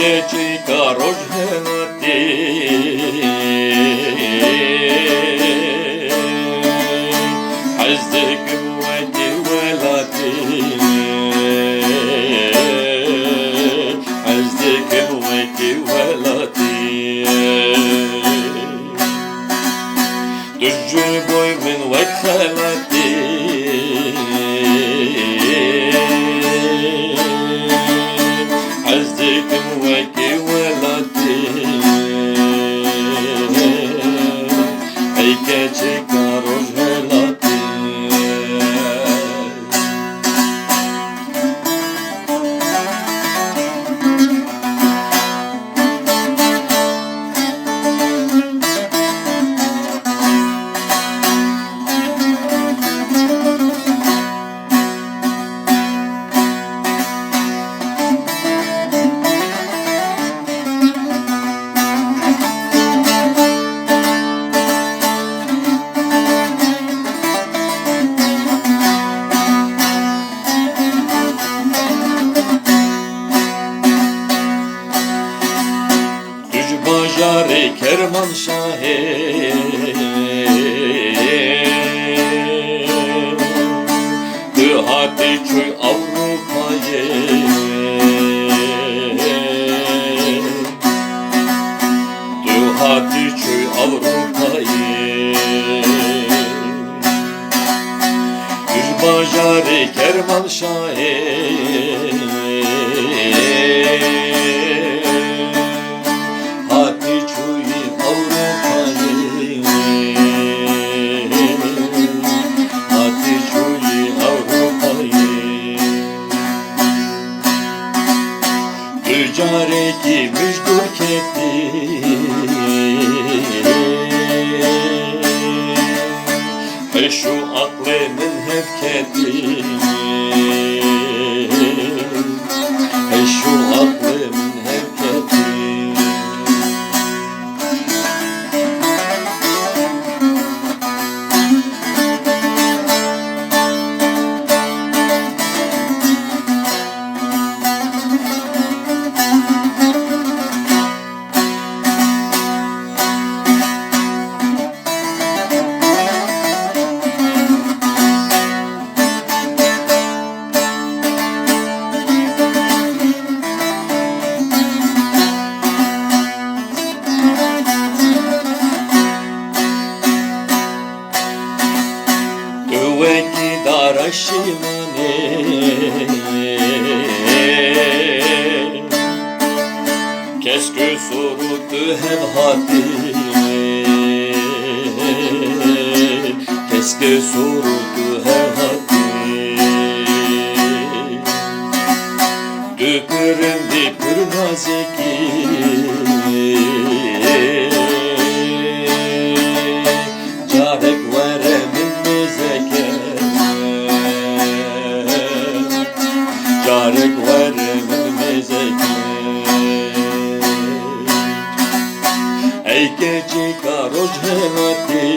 Ejkecika rojhenati Hazdikim veti velati Hazdikim veti velati Tujjur boy min vek khalati Hazdikim veti velati Ejkecika rojhenati Bajarê Kermanşahê Tu hatî çûy Avrupayê Tu hatî çûy Avrupayê Tu bajarê Kermanşahê Careki müjdur keti Şu aklımın hefketi Şu aklımın hefketi Veki daraşimane Keşke sorutu hem hati Keşke sorutu hem hati Döpürüm dipür nazeki Carek veremin mezeke Carek veremin mezeke Ejkecika rojhenati